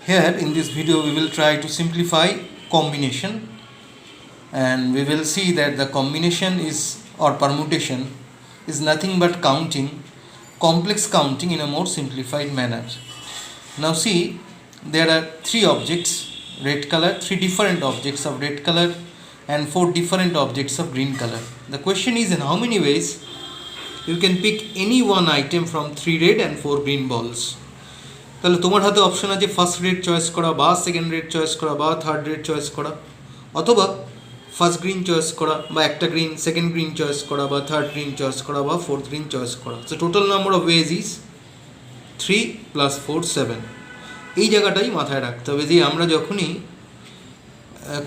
Here in this video we will try to simplify combination, and we will see that the combination is or permutation is nothing but counting, complex counting in a more simplified manner. Now see, there are three objects, red color, three different objects of red color and four different objects of green color. The question is, in how many ways you can pick any one item from three red and four green balls. তাহলে তোমার হাতে option আছে first red choice করা, বা second red choice করা, বা third red choice করা, অথবা ফার্স্ট গ্রিন চয়েস করা, বা একটা গ্রিন সেকেন্ড গ্রিন চয়েস করা, বা থার্ড গ্রিন চয়েস করা, বা ফোর্থ গ্রিন চয়েস করা। So total number of ways is 3 + 4 7। এই জায়গাটাই মাথায় রাখতে হবে যে আমরা যখনই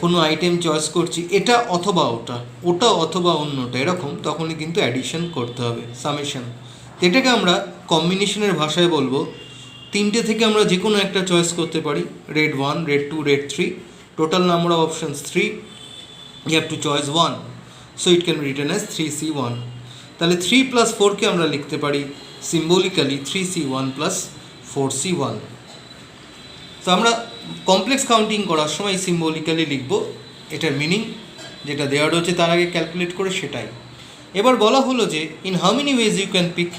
কোনো আইটেম চয়েস করছি, এটা অথবা ওটা, ওটা অথবা অন্যটা, এরকম তখনই কিন্তু অ্যাডিশন করতে হবে, সামেশন। এটাকে আমরা কম্বিনেশনের ভাষায় বলবো, তিনটে থেকে আমরা যে কোনো একটা চয়েস করতে পারি, red 1, red 2, red 3, total number of options 3, you have to choose 1, so it can be written as 3C1। তাহলে 3 + 4কে আমরা লিখতে পারি সিম্বলিক্যালি 3C1 + 4C1। তো আমরা কমপ্লেক্স কাউন্টিং করার সময় সিম্বলিক্যালি লিখব, এটার মিনিং যেটা দেওয়া রয়েছে তার আগে ক্যালকুলেট করে সেটাই। এবার বলা হলো যে in how many ways you can pick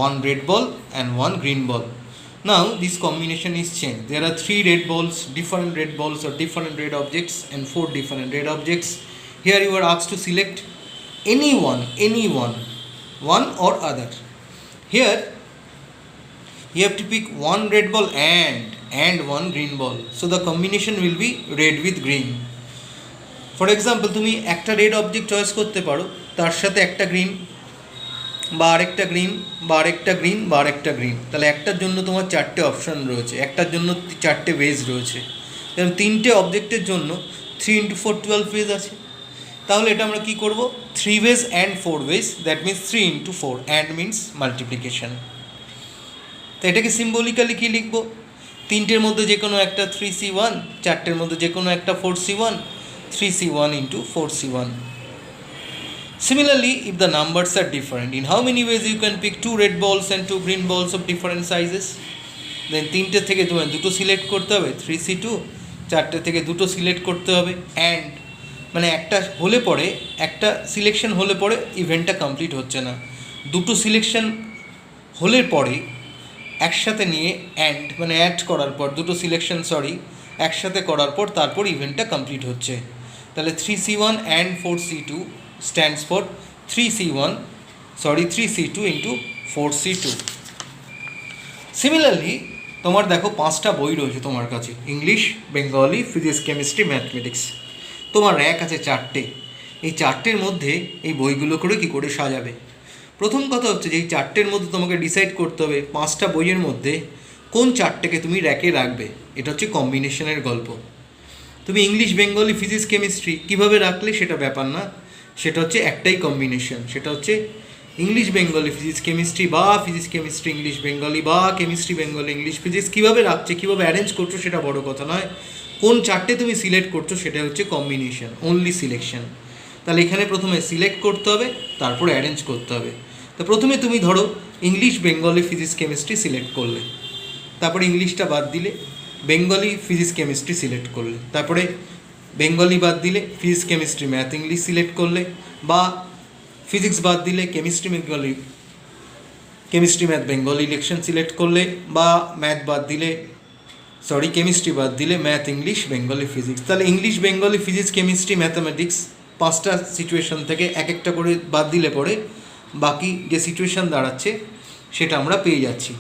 1 red ball and 1 green ball. Now this combination is changed. There are 3 red balls, different red balls or different red objects, and 4 different red objects. Here you are asked to select any one or other. Here you have to pick 1 red ball and 1 green ball. So the combination will be red with green. For example, তুমি একটা red object choice করতে পারো, তার সাথে একটা green, বা আরেকটা green, বা আরেকটা গ্রিন, বা আরেকটা গ্রিন। তাহলে একটার জন্য তোমার 4টে অপশান রয়েছে, একটার জন্য 4টে ওয়েজ রয়েছে। এবং 3টে অবজেক্টের জন্য 3 × 4 12 ওয়েজ আছে। তাহলে এটা আমরা কী করব, 3 ways and 4 ways, that means 3 × 4, and means multiplication. তো এটাকে সিম্বলিক্যালি কী লিখব, 3টের মধ্যে যে কোনো একটা 3C1, 4টের মধ্যে যে কোনো একটা 4C1, 3C1 × 4C1. Similarly, if the numbers are different, in how many ways you can pick 2 red balls and 2 green balls of different sizes? Then 3টে থেকে তোমার দুটো সিলেক্ট করতে হবে 3C2, 4টে থেকে দুটো সিলেক্ট করতে হবে, অ্যান্ড মানে একটা হলে পরে, একটা সিলেকশন হলে পরে ইভেন্টটা কমপ্লিট হচ্ছে না, দুটো সিলেকশন হলে পরে একসাথে নিয়ে অ্যান্ড মানে অ্যাড করার পর, দুটো সিলেকশন একসাথে করার পর তারপর ইভেন্টটা কমপ্লিট হচ্ছে। তাহলে 3C1 and 4C2 stands for 3C2 × 4C2. Similarly তোমার দেখো 5টা বই রয়েছে তোমার কাছে, English, Bengali, physics, chemistry, mathematics. তোমার র্যাক আছে 4টে। এই 4টের মধ্যে এই বইগুলো করে কী করে সাজাবে? প্রথম কথা হচ্ছে যে এই 4টের মধ্যে তোমাকে ডিসাইড করতে হবে 5টা বইয়ের মধ্যে কোন 4টেকে তুমি র্যাকে রাখবে। এটা হচ্ছে কম্বিনেশনের গল্প। তুমি ইংলিশ, বেঙ্গলি, ফিজিক্স, কেমিস্ট্রি কীভাবে রাখলে সেটা ব্যাপার না, সেটা হচ্ছে একটাই কম্বিনেশন, সেটা হচ্ছে ইংলিশ, বেঙ্গলি, ফিজিক্স, কেমিস্ট্রি, বা ফিজিক্স, কেমিস্ট্রি, ইংলিশ, বেঙ্গলি, বা কেমিস্ট্রি, বেঙ্গলি, ইংলিশ, ফিজিক্স কীভাবে রাখছে, কীভাবে অ্যারেঞ্জ করছো সেটা বড় কথা নয়, কোন 4টে তুমি সিলেক্ট করছো সেটা হচ্ছে কম্বিনেশন, অনলি সিলেকশন। তাহলে এখানে প্রথমে সিলেক্ট করতে হবে, তারপর অ্যারেঞ্জ করতে হবে। তো প্রথমে তুমি ধরো English, Bengali, physics, chemistry select করলে, তারপরে ইংলিশটা বাদ দিলে, বেঙ্গলি, ফিজিক্স, কেমিস্ট্রি সিলেক্ট করলে, তারপরে বেঙ্গলি বাদ দিলে physics, chemistry, math, English select করলে, বা ফিজিক্স বাদ দিলে chemistry, Bengali, chemistry, math, Bengali election select করলে, বা ম্যাথ বাদ দিলে কেমিস্ট্রি বাদ দিলে ম্যাথ, ইংলিশ, বেঙ্গলি, ফিজিক্স। তাহলে English, Bengali, physics, chemistry, mathematics 5টা সিচুয়েশন থেকে এক একটা করে বাদ দিলে পরে বাকি যে সিচুয়েশান দাঁড়াচ্ছে সেটা আমরা পেয়ে যাচ্ছি।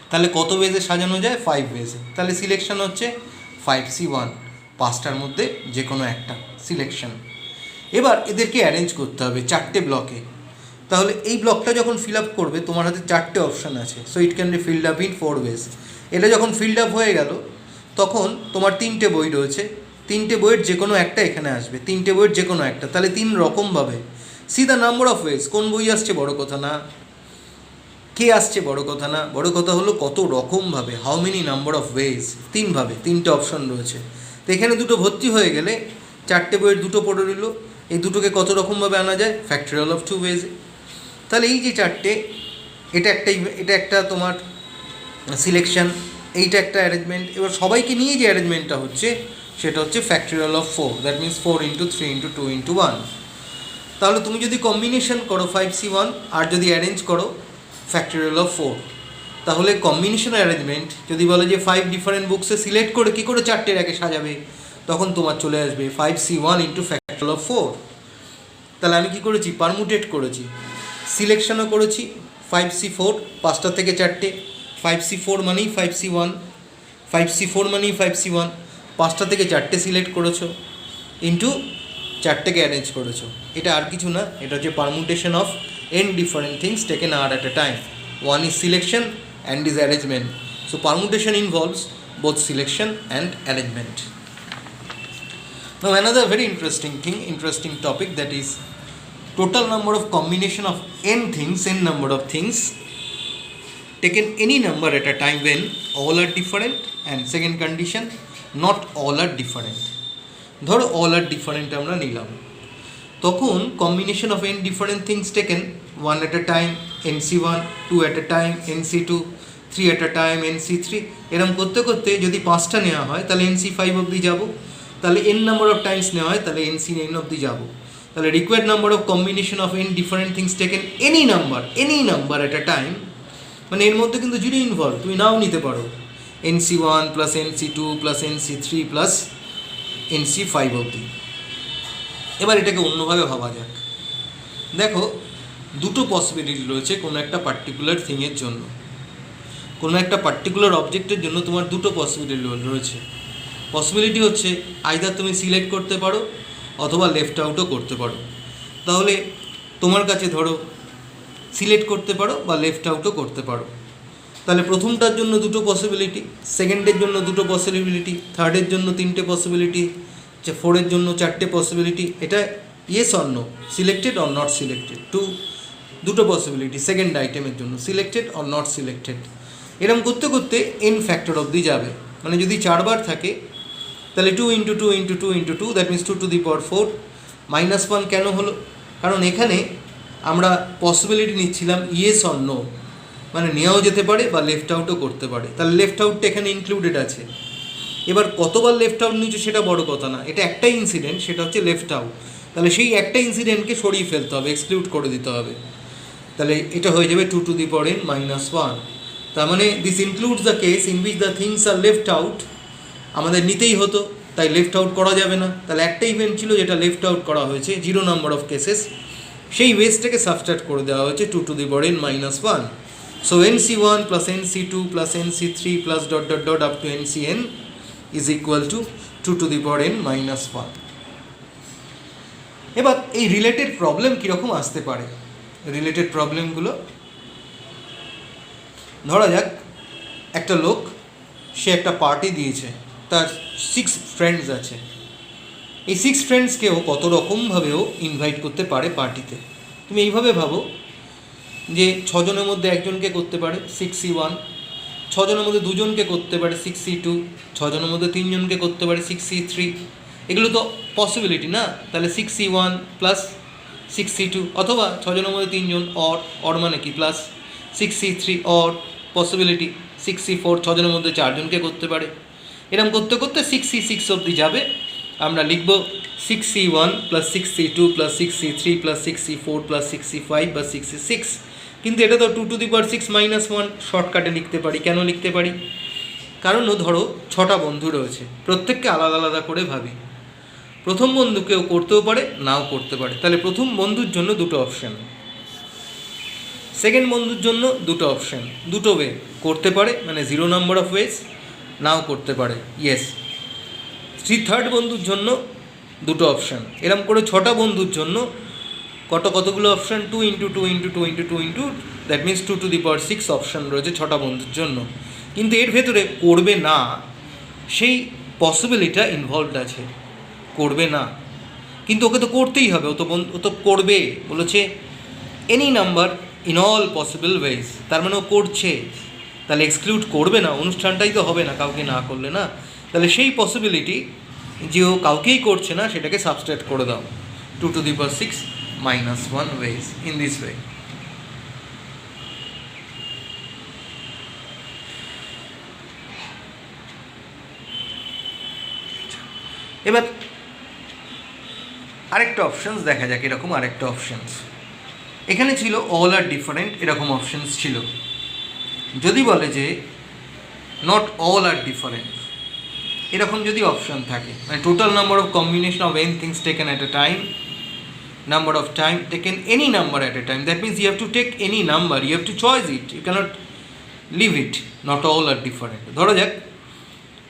তাহলে কত ওয়েজে সাজানো যায়? 5 ওয়েজে। তাহলে সিলেকশন হচ্ছে 5C1, 5টার মধ্যে যে কোনো একটা সিলেকশন। এবার এদেরকে অ্যারেঞ্জ করতে হবে 4টে ব্লকে। তাহলে এই ব্লকটা যখন ফিল আপ করবে তোমার হাতে 4টে অপশান আছে, so it can be filled up in 4 ways. এটা যখন ফিল্ড আপ হয়ে গেল তখন তোমার 3টে বই রয়েছে, 3টে বইয়ের যে কোনো একটা এখানে আসবে, 3টে বইয়ের যে কোনো একটা। তাহলে 3 রকমভাবে, see the number of ways, কোন বই আসছে বড় কথা না, কে আসছে বড় কথা না, বড় কথা হলো কত রকমভাবে, how many number of ways, 3ভাবে, 3টে অপশান রয়েছে। তো এখানে দুটো ভর্তি হয়ে গেলে 4টে বইয়ের দুটো পড়ে রইল, এই দুটোকে কত রকমভাবে আনা যায়, ফ্যাক্টরিয়াল অফ 2 ওয়েজে। তাহলে এই যে 4টে, এটা একটা তোমার সিলেকশন, এইটা একটা অ্যারেঞ্জমেন্ট। এবার সবাইকে নিয়ে যে অ্যারেঞ্জমেন্টটা হচ্ছে সেটা হচ্ছে factorial of 4, that means 4 into 3 into 2 into 1। তাহলে তুমি যদি কম্বিনেশন করো 5C1 আর যদি অ্যারেঞ্জ করো ফ্যাক্টোরিয়াল অফ 4, তাহলে কম্বিনেশন অ্যারেঞ্জমেন্ট যদি বলে যে 5 ডিফারেন্ট বুকসে সিলেক্ট করে কী করে 4টে র্যাকে সাজাবে, তখন তোমার চলে আসবে 5C1 ইন্টু ফ্যাক্টোরিয়াল অফ 4। তাহলে আমি কী করেছি, পারমুটেট করেছি, সিলেকশনও করেছি 5C4 5টা থেকে 4টে, 5C4 মানেই 5C1, 5C4 মানেই 5C1, 5টা থেকে 4টে সিলেক্ট করেছো ইন্টু 4টেকে অ্যারেঞ্জ করেছো। এটা আর কিছু না, এটা হচ্ছে permutation of n different things taken r at a time. One is selection and is arrangement. So permutation involves both selection and arrangement. Now another very interesting topic, that is total number of combination of n number of things taken any number at a time when all are different, and second condition not all are different. ধরো all are different আমরা নিলাম, তখন combination of n different things taken 1 at a time NC1, 2 at a time NC2, 3 at a time NC3, এরকম করতে করতে যদি 5টা নেওয়া হয় তাহলে NC5 অবধি যাব, তাহলে n নাম্বার অফ টাইমস নেওয়া হয় তাহলে NCn অবধি যাব। তাহলে required number of combination of n different things taken any number at a time, মানে এর মধ্যে কিন্তু জিরো ইনভলভ, তুমি নাও নিতে পারো NC1 plus NC2 plus NC3 plus NC5 অবধি। এবার এটাকে অন্যভাবে ভাবা যাক। দেখো দুটো পসিবিলিটি রয়েছে কোনো একটা পার্টিকুলার থিংয়ের জন্য, কোনো একটা পার্টিকুলার অবজেক্টের জন্য তোমার দুটো পসিবিলিটি রয়েছে। পসিবিলিটি হচ্ছে আইদার তুমি সিলেক্ট করতে পারো অথবা লেফট আউটও করতে পারো। তাহলে তোমার কাছে ধরো সিলেক্ট করতে পারো বা লেফট আউটও করতে পারো। তাহলে প্রথমটার জন্য দুটো পসিবিলিটি, সেকেন্ডের জন্য দুটো পসিবিলিটি, থার্ডের জন্য 3টে পসিবিলিটি, 4-এর জন্য 4টে পসিবিলিটি। এটা yes or no, selected or not selected, দুটো পসিবিলিটি সেকেন্ড আইটেমের জন্য, সিলেক্টেড অর নট সিলেক্টেড। এরকম করতে করতে n ফ্যাক্টর অবধি যাবে, মানে যদি 4বার থাকে তাহলে 2 into 2 into 2 into 2, that means 2 to the power 4 -1। কেন হলো? কারণ এখানে আমরা পসিবিলিটি নিচ্ছিলাম ইয়েস অর নো, মানে নেওয়াও যেতে পারে বা লেফট আউটও করতে পারে, তাহলে লেফট আউটটা এখানে ইনক্লুডেড আছে। এবার কতবার লেফট আউট নিচ্ছে সেটা বড় কথা না, এটা একটাই ইনসিডেন্ট, সেটা হচ্ছে লেফট আউট। তাহলে সেই একটা ইনসিডেন্টকে সরিয়ে ফেলতে হবে, এক্সক্লুড করে দিতে হবে। তাহলে এটা হয়ে যাবে 2 টু দি পাওয়ার n -1। তার মানে this includes the case in which the things are left out, আমাদের নিতেই হতো, তাই লেফট আউট করা যাবে না। তাহলে একটা ইভেন্ট ছিল যেটা লেফট আউট করা হয়েছে, 0 নাম্বার অফ কেসেস, সেই ওয়েসটাকে সাবস্ট্রাক্ট করে দেওয়া হয়েছে 2 to the power n -1। So NC1 plus NC2 plus NC3 plus dot dot dot up to NCn is equal to 2 to the power n -1। এবার এই রিলেটেড প্রবলেম কীরকম আসতে পারে, রিলেটেড প্রবলেমগুলো ধরা যাক একটা লোক, সে একটা পার্টি দিয়েছে, তার 6 ফ্রেন্ডস আছে। এই 6 ফ্রেন্ডসকেও কত রকমভাবেও ইনভাইট করতে পারে পার্টিতে। তুমি এইভাবে ভাবো যে 6 জনের মধ্যে একজনকে করতে পারে 6C1, 6 জনের মধ্যে 2জনকে করতে পারে 6C2, 6 জনের মধ্যে 3 জনকে করতে পারে 6C3। এগুলো তো পসিবিলিটি না, তাহলে 6C1 প্লাস 6C2, অথবা 6 জনের মধ্যে 3 জন, অর মানে কি plus 6C3, or possibility 6C4, 6 জনের মধ্যে 4 জনকে করতে পারে। এরকম করতে করতে 6C6 অবধি যাবে। আমরা লিখব 6C1 plus 6C2 plus 6C3 plus 6C4 plus 6C5 বা 6C6। কিন্তু এটা তো 2 টু দি পাওয়ার 6 -1 শর্টকাটে লিখতে পারি। কেন লিখতে পারি? কারণ ধরো 6টা বন্ধু রয়েছে, প্রত্যেককে আলাদা আলাদা করে ভাবি। প্রথম বন্ধু কেউ করতেও পারে, নাও করতে পারে, তাহলে প্রথম বন্ধুর জন্য দুটো অপশান, সেকেন্ড বন্ধুর জন্য দুটো অপশান, দুটো ওয়ে করতে পারে, মানে 0 নাম্বার অফ ওয়েজ, নাও করতে পারে ইয়েস। থার্ড বন্ধুর জন্য দুটো অপশান। এরকম করে 6টা বন্ধুর জন্য কতগুলো option? 2 into 2 into 2 into 2 into, that means 2 to the power 6 option রয়েছে 6টা বন্ধুর জন্য। কিন্তু এর ভেতরে করবে না সেই পসিবিলিটিটা ইনভলভড আছে, করবে না, কিন্তু ওকে তো করতেই হবে, ও তো করবে বলেছে any number in all possible ways, তার মানে ও করছে, তাহলে এক্সক্লুড করবে না, অনুষ্ঠানটাই তো হবে না কাউকে না করলে না। তাহলে সেই পসিবিলিটি যে ও কাউকেই করছে না সেটাকে সাবস্ট্রাক্ট করে দাও 2 to the power 6 -1 ways in this way. এবার আরেকটা অপশানস দেখা যাক, এরকম আরেকটা অপশানস এখানে ছিল অল আর ডিফারেন্ট, এরকম অপশানস ছিল। যদি বলে যে নট অল আর ডিফারেন্ট, এরকম যদি অপশান থাকে, মানে total number of combination of n things taken at a time, number of time taken any number at a time, that means you have to take any number, you have to choose it, you cannot leave it, not all are different। ধরো যাক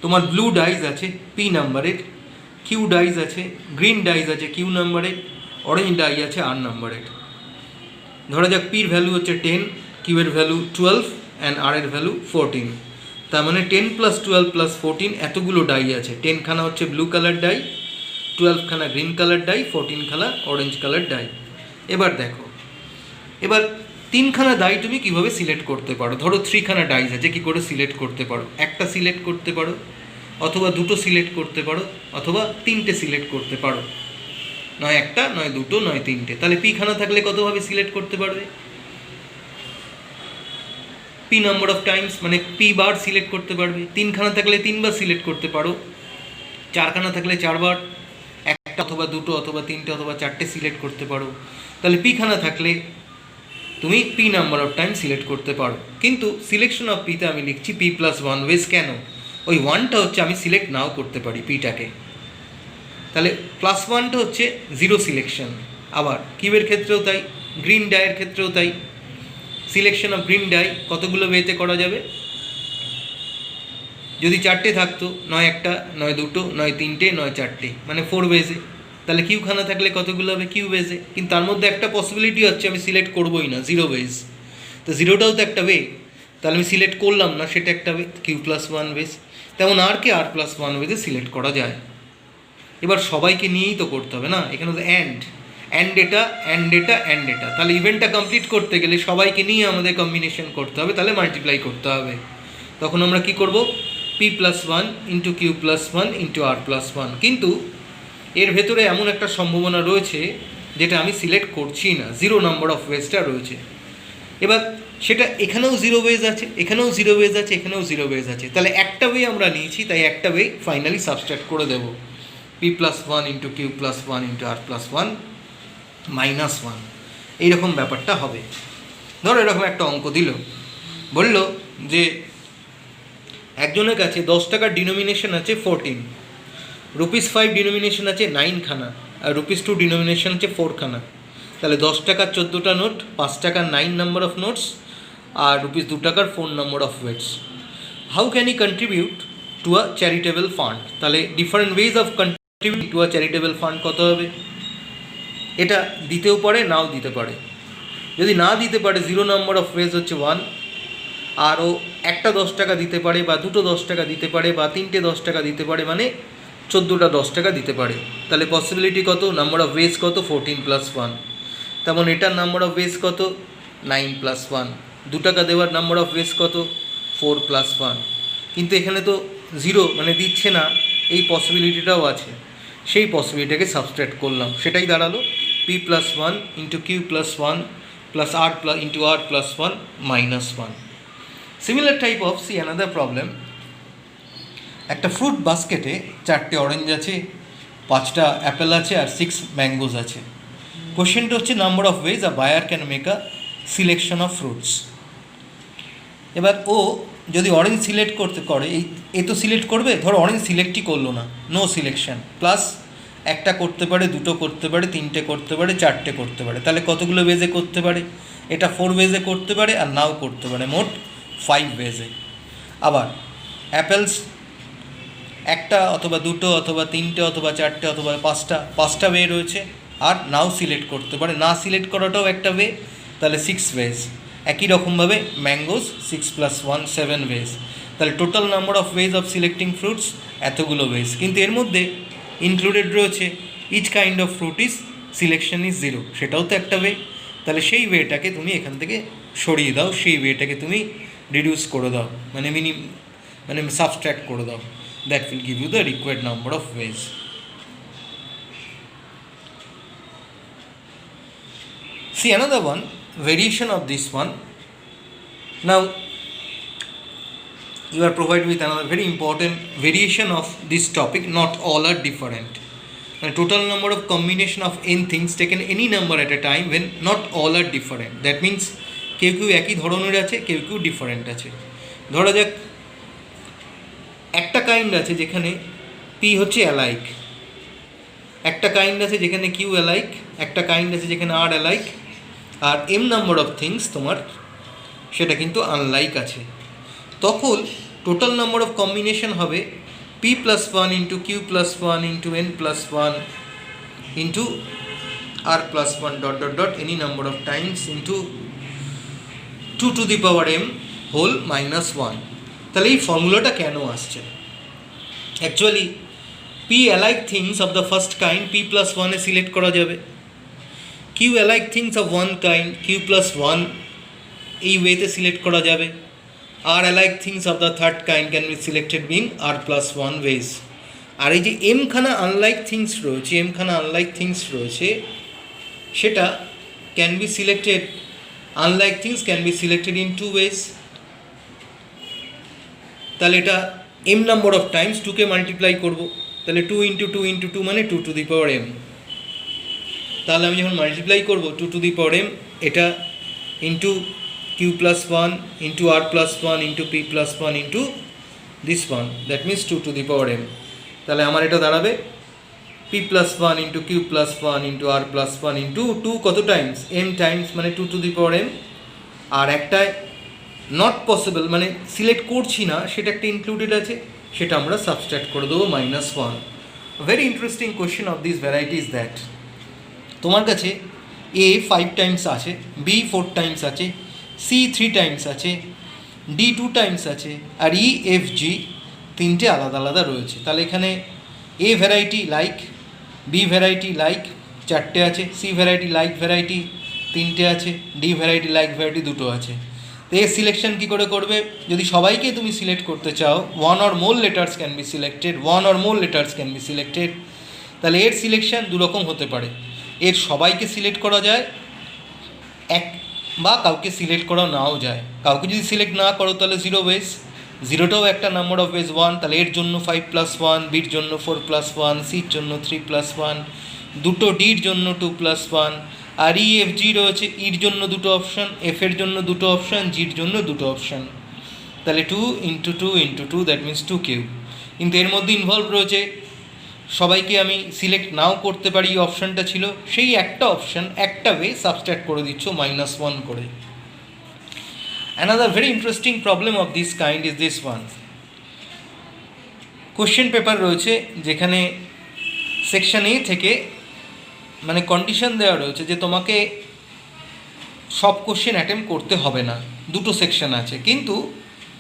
তোমার blue dice আছে P নাম্বারের, Q dice আছে, green dice আছে Q নাম্বারের, orange die আছে আর নাম্বারের। ধরা যাক পির ভ্যালু হচ্ছে 10, কিউ এর ভ্যালু 12 অ্যান্ড আর এর ভ্যালু 14। তার মানে 10 + 12 + 14 এতগুলো ডাই আছে। 10 খানা হচ্ছে ব্লু কালার ডাই, 12 খানা গ্রিন কালার ডাই, 14 খানা অরেঞ্জ কালার ডাই। এবার দেখো, এবার 3 খানা ডাই তুমি কিভাবে সিলেক্ট করতে পারো। ধরো 3 খানা ডাইস আছে, কী করে সিলেক্ট করতে পারো? একটা সিলেক্ট করতে পারো, অথবা দুটো সিলেক্ট করতে পারো, অথবা 3টে সিলেক্ট করতে পারো। নয় একটা, নয় দুটো, নয় 3টে। তাহলে পি খানা থাকলে কতভাবে সিলেক্ট করতে পারবে? পি নাম্বার অফ টাইমস, মানে পি বার সিলেক্ট করতে পারবে। 3 খানা থাকলে 3 বার সিলেক্ট করতে পারো, 4 খানা থাকলে 4 বার, একটা অথবা দুটো অথবা 3টে অথবা 4টে সিলেক্ট করতে পারো। তাহলে পি খানা থাকলে তুমি P number of time select করতে পারো। কিন্তু সিলেকশন অফ পিতে আমি লিখছি পি প্লাস 1 ওয়েজ। কেন? ওই 1টা হচ্ছে আমি সিলেক্ট নাও করতে পারি পিটাকে। তাহলে প্লাস 1টা হচ্ছে জিরো সিলেকশন। আবার কিউবের ক্ষেত্রেও তাই, গ্রিন ডাইয়ের ক্ষেত্রেও তাই। সিলেকশন অফ গ্রিন ডাই কতগুলো ওয়েতে করা যাবে? যদি 4টে থাকতো, নয় একটা, নয় দুটো, নয় 3টে, নয় 4টে, মানে 4 ওয়েজে। তাহলে কিউ খানা থাকলে কতগুলো হবে? কিউ ওয়েজে। কিন্তু তার মধ্যে একটা পসিবিলিটি হচ্ছে আমি সিলেক্ট করবোই না, 0 ওয়েজ। তো 0টাও তো একটা ওয়ে, তাহলে আমি সিলেক্ট করলাম না, সেটা একটা ওয়ে, কিউ প্লাস 1 ওয়েজ। তেমন আরকে আর প্লাস 1 ওয়েজে সিলেক্ট করা যায়। এবার সবাইকে নিয়েই তো করতে হবে না, এখানে তো অ্যান্ড এটা, অ্যান্ড এটা, অ্যান্ড এটা। তাহলে ইভেন্টটা কমপ্লিট করতে গেলে সবাইকে নিয়ে আমাদের কম্বিনেশন করতে হবে, তাহলে মাল্টিপ্লাই করতে হবে। তখন আমরা কি করব? P plus 1 into Q plus 1 into আর প্লাস 1। কিন্তু এর ভেতরে এমন একটা সম্ভাবনা রয়েছে যেটা আমি সিলেক্ট করছি না, 0 নাম্বার অফ ওয়েজটা রয়েছে। এবার সেটা এখানেও 0 ওয়েজ আছে, এখানেও 0 ওয়েজ আছে, এখানেও 0 ওয়েজ আছে। তাহলে একটা ওয়ে আমরা নিয়েছি, তাই একটা ওয়ে ফাইনালি সাবস্ট্রাক্ট করে দেবো। P plus 1 into Q plus 1 into আর প্লাস 1 মাইনাস 1, এইরকম ব্যাপারটা হবে। ধরো এরকম একটা অঙ্ক দিল, বলল যে একজনের কাছে 10 টাকার ডিনোমিনেশন আছে 14, ₹5 ডিনোমিনেশন আছে 9 খানা, আর ₹2 ডিনোমিনেশন আছে 4 খানা। তাহলে 10 টাকার 14টা নোট, 5 টাকার 9 নাম্বার অফ নোটস, আর ₹2 টাকার 4 number of weights. How can we contribute to a charitable fund? তাহলে different ways of contribute to a charitable fund কত হবে? এটা দিতেও পারে, নাও দিতে পারে। যদি না দিতে পারে, 0 নাম্বার অফ ওয়েজ হচ্ছে 1, আর ও একটা 10 টাকা দিতে পারে, বা দুটো 10 টাকা দিতে পারে, বা 3টে 10 টাকা দিতে পারে, মানে 14টা 10 টাকা দিতে পারে। তাহলে পসিবিলিটি কত? নাম্বার অফ ওয়েজ কত? 14 প্লাস 1। তেমন এটার নাম্বার অফ ওয়েজ কত? 9 প্লাস 1। 2 টাকা দেওয়ার নাম্বার অফ ওয়েজ কত? 4 প্লাস 1। কিন্তু এখানে তো 0, মানে দিচ্ছে না, এই পসিবিলিটিটাও আছে। সেই পসিবিলিটিটাকে সাবস্ট্রাক্ট করলাম, সেটাই দাঁড়ালো p plus 1 into Q plus 1 plus r plus into R plus 1 minus 1। Similar type of see another problem. একটা ফ্রুট বাস্কেটে 4টে অরেঞ্জ আছে, 5টা অ্যাপেল আছে, আর 6 ম্যাঙ্গোজ আছে। কোশ্চেনটা হচ্ছে number of ways a buyer can make a selection of fruits. এবার ও যদি অরেঞ্জ সিলেক্ট করে, এ তো সিলেক্ট করবে, ধরো অরেঞ্জ সিলেক্টই করলো না, নো সিলেকশন, প্লাস একটা করতে পারে, দুটো করতে পারে, 3টে করতে পারে, 4টে করতে পারে। তাহলে কতগুলো ওয়েজে করতে পারে? এটা 4 ওয়েজে করতে পারে, আর নাও করতে পারে, মোট 5 ওয়েজে। আবার অ্যাপেলস একটা অথবা দুটো অথবা 3টে অথবা 4টে অথবা 5টা ওয়ে রয়েছে, আর নাও সিলেক্ট করতে পারে, না সিলেক্ট করাটাও একটা ওয়ে, তাহলে 6 ওয়েজ। একই রকমভাবে ম্যাঙ্গোস 6 প্লাস 1 7 ওয়েজ। তাহলে total number of ways of selecting fruits এতগুলো ওয়েজ। কিন্তু এর মধ্যে ইনক্লুডেড রয়েছে each kind of fruit is selection is 0, সেটাও তো একটা ওয়ে। তাহলে সেই ওয়েটাকে তুমি এখান থেকে সরিয়ে দাও, সেই ওয়েটাকে তুমি রিডিউস করে দাও, মানে সাবস্ট্রাক্ট করে দাও। That will give you the required number of ways. See another one, variation of this one. Now you are provided with another very important variation of this topic. Not all are different. The total number of combination of n things taken any number at a time when not all are different. That means কেউ কেউ একই ধরনের আছে, কেউ কেউ different আছে। ধরা যাক একটা কাইন্ড আছে যেখানে পি হচ্ছে অ্যালাইক, একটা কাইন্ড আছে যেখানে কিউ অ্যালাইক, একটা কাইন্ড আছে যেখানে আর অ্যালাইক, আর এম নাম্বার অফ থিংস তোমার সেটা কিন্তু আনলাইক আছে। তখন টোটাল নাম্বার অফ কম্বিনেশন হবে P plus one into Q plus one into N plus one into R plus one dot dot dot any number of times into 2 to the power m whole minus one. তাহলে এই ফর্মুলাটা কেন আসছে? Actually P alike things of the first kind P plus ওয়ানে select করা যাবে, Q alike things of one kind Q plus one এই ওয়েতে সিলেক্ট করা যাবে, R alike things of the third kind can be selected being R plus one ways. আর এই যে এমখানা আনলাইক থিংস রয়েছে, এমখানা আনলাইক থিংস রয়েছে, সেটা can be selected, unlike things can be selected in two ways. তাহলে এটা এম নাম্বার অফ টাইমস টুকে multiply করবো, তাহলে 2 ইন্টু টু ইন্টু টু মানে 2 to the power m। তাহলে আমি যখন মাল্টিপ্লাই করবো 2 to the power m, এটা into Q plus one into R plus one into P plus one into this one, that means 2 to the power m। তাহলে আমার এটা দাঁড়াবে P plus one into Q plus one into আর plus one into two কত times M times মানে 2 to the power m। আর একটায় not possible মানে select করছি না, সেটা একটা ইনক্লুডেড আছে, সেটা আমরা সাবস্ট্রাক্ট করে দেবো minus one. Very interesting question of this variety is that তোমার কাছে এ 5 টাইমস আছে, বি 4 টাইমস আছে, সি 3 টাইমস আছে, ডি 2 টাইমস আছে, আর ই এফ জি তিনটে আলাদা আলাদা রয়েছে। তাহলে এখানে A variety like, B variety like 4টে আছে, সি ভ্যারাইটি লাইক ভ্যারাইটি 3টে আছে, ডি ভ্যারাইটি লাইক ভ্যারাইটি 2টো আছে। তো এর সিলেকশন কী করে করবে? যদি সবাইকে তুমি সিলেক্ট করতে চাও, one or more letters can be selected, one or more letters can be selected. তাহলে এর সিলেকশন দুরকম হতে পারে, এর সবাইকে সিলেক্ট করা যায় এক, বা কাউকে সিলেক্ট করা নাও যায়। কাউকে যদি সিলেক্ট না করো তাহলে 0 ওয়েজ, 0টাও একটা নাম্বার অফ ওয়েজ 1, তাহলে এর জন্য 5 প্লাস 1, বির জন্য 4 প্লাস 1, সির জন্য 3 প্লাস 1, দুটো ডির জন্য 2 প্লাস 1, আর ই এফ জি রয়েছে, ইর জন্য দুটো অপশান, এফের জন্য দুটো অপশান, জির জন্য দুটো অপশান। তাহলে 2 into 2 into 2 that means 2 cube. কিন্তু এর মধ্যে ইনভলভ রয়েছে সবাইকে আমি সিলেক্ট নাও করতে পারি, এই অপশানটা ছিল, সেই একটা অপশান একটা ওয়ে সাবস্ট্রাক্ট করে দিচ্ছ মাইনাস 1 করে। Another very interesting problem of this kind is this one. Question paper রয়েছে যেখানে সেকশন এ থেকে মানে কন্ডিশন দেওয়া রয়েছে যে তোমাকে সব কোশ্চেন অ্যাটেম্প করতে হবে না, দুটো সেকশন আছে, কিন্তু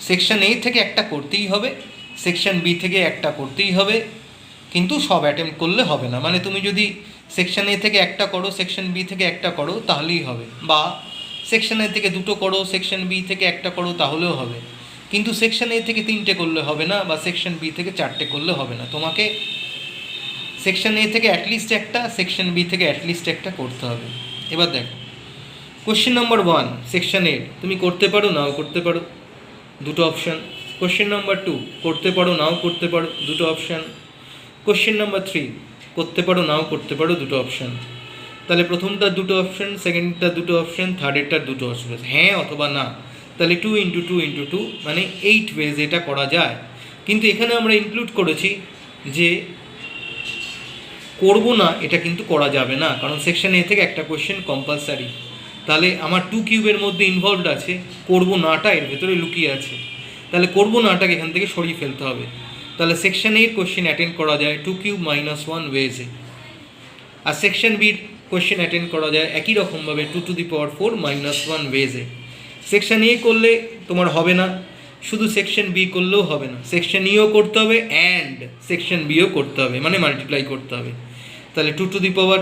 সেকশন এ থেকে একটা করতেই হবে, সেকশন বি থেকে একটা করতেই হবে, কিন্তু সব অ্যাটেম্প করলে হবে না। মানে তুমি যদি সেকশন এ থেকে একটা করো, সেকশন বি থেকে একটা করো তাহলেই হবে, বা সেকশন এ থেকে দুটো করো, সেকশন বি থেকে একটা করো তাহলেও হবে, কিন্তু সেকশন এ থেকে 3টে করলে হবে না, বা সেকশন বি থেকে 4টে করলে হবে না। তোমাকে সেকশন এ থেকে অ্যাটলিস্ট একটা, সেকশন বি থেকে অ্যাটলিস্ট একটা করতে হবে। এবার দেখো কোশ্চেন নাম্বার 1 সেকশন এ তুমি করতে পারো নাও করতে পারো, দুটো অপশান। কোশ্চেন নাম্বার 2 করতে পারো নাও করতে পারো, দুটো অপশান। কোশ্চেন নাম্বার 3 করতে পারো নাও করতে পারো, দুটো অপশান। তাহলে প্রথমটার দুটো অপশান, সেকেন্ডটার দুটো অপশান, থার্ডেরটার দুটো অপশান, হ্যাঁ অথবা না। তাহলে 2 ইন্টু 2 ইন্টু 2 মানে 8 ওয়েজ এটা করা যায়। কিন্তু এখানে আমরা ইনক্লুড করেছি যে করবো না, এটা কিন্তু করা যাবে না, কারণ সেকশন এ থেকে একটা কোয়েশ্চেন কম্পালসারি। তাহলে আমার 2 কিউবের মধ্যে ইনভলভড আছে, করবো নাটা এর ভেতরে লুকিয়ে আছে, তাহলে করবো নাটাকে এখান থেকে সরিয়ে ফেলতে হবে। তাহলে সেকশন এর কোয়েশ্চেন অ্যাটেন্ড করা যায় 2 কিউব মাইনাস 1 ওয়েজে, আর সেকশন বির কোয়েশ্চেন অ্যাটেন্ড করা যায় একই রকমভাবে 2 টু দি পাওয়ার 4 মাইনাস 1 ওয়েজে। সেকশন এ করলে তোমার হবে না, শুধু সেকশন বি করলেও হবে না, সেকশন ইও করতে হবে অ্যান্ড সেকশন বিও করতে হবে, মানে মাল্টিপ্লাই করতে হবে। তাহলে 2 to the power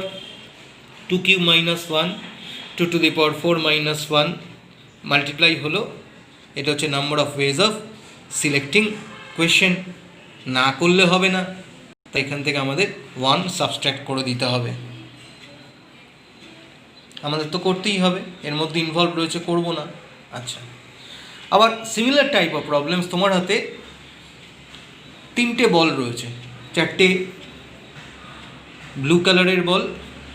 2 cube minus 1, 2 to the power 4 minus 1 multiply হলো, এটা হচ্ছে number of ways of selecting question. না করলে হবে না, তাই এখান থেকে আমাদের 1 সাবস্ট্রাক্ট করে দিতে হবে। আমাদের তো করতেই হবে, এর মধ্যে ইনভলভ রয়েছে করবো না। আচ্ছা, আবার সিমিলার টাইপ অফ প্রবলেমস, তোমার হাতে 3টে বল রয়েছে, 4টে ব্লু কালারের বল,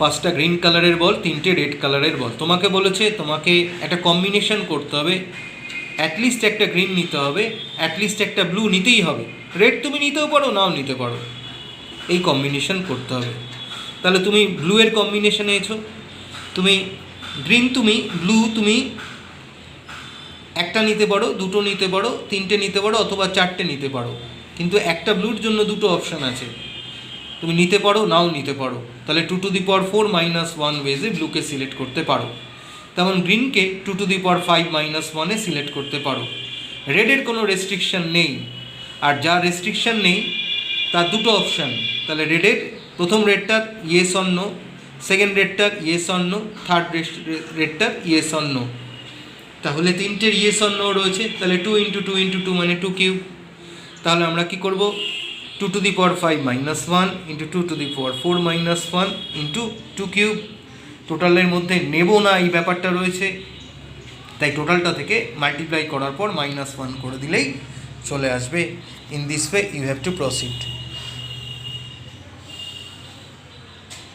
5টা গ্রিন কালারের বল, 3টে রেড কালারের বল। তোমাকে বলেছে তোমাকে একটা কম্বিনেশন করতে হবে, অ্যাটলিস্ট একটা গ্রিন নিতে হবে, অ্যাটলিস্ট একটা ব্লু নিতেই হবে, রেড তুমি নিতেও পারো নাও নিতে পারো, এই কম্বিনেশন করতে হবে। তাহলে তুমি ব্লু এর কম্বিনেশনে এছো, তুমি গ্রিন, তুমি ব্লু, তুমি একটা নিতে পারো, দুটো নিতে পারো, 3টে নিতে পারো, অথবা 4টে নিতে পারো, কিন্তু একটা ব্লুর জন্য 2টো অপশান আছে, তুমি নিতে পারো নাও নিতে পারো। তাহলে 2 টু দি পাওয়ার 4 - 1 ওয়েজে ব্লুকে সিলেক্ট করতে পারো। তেমন গ্রিনকে 2 টু দি পাওয়ার 5 - 1-এ সিলেক্ট করতে পারো। রেডের কোনো রেস্ট্রিকশান নেই, আর যা রেস্ট্রিকশান নেই তার 2টো অপশান। তাহলে রেডের প্রথম রেডটার ইয়েস অর নো, সেকেন্ড রেডটার ইয়েস অর নো, থার্ড রেডটার ইয়েস অর নো। তাহলে 3টের ইয়েস অর নো রয়েছে, তাহলে 2 × 2 × 2 মানে 2 কিউব। তাহলে আমরা কি করব, 2 to the power 5 - 1 × 2 to the power 4 - 1 × 2 cube. টোটালের মধ্যে নেব না এই ব্যাপারটা রয়েছে, তাই টোটালটা থেকে মাল্টিপ্লাই করার পর -1 করে দিলেই চলে আসবে। In this way you have to proceed.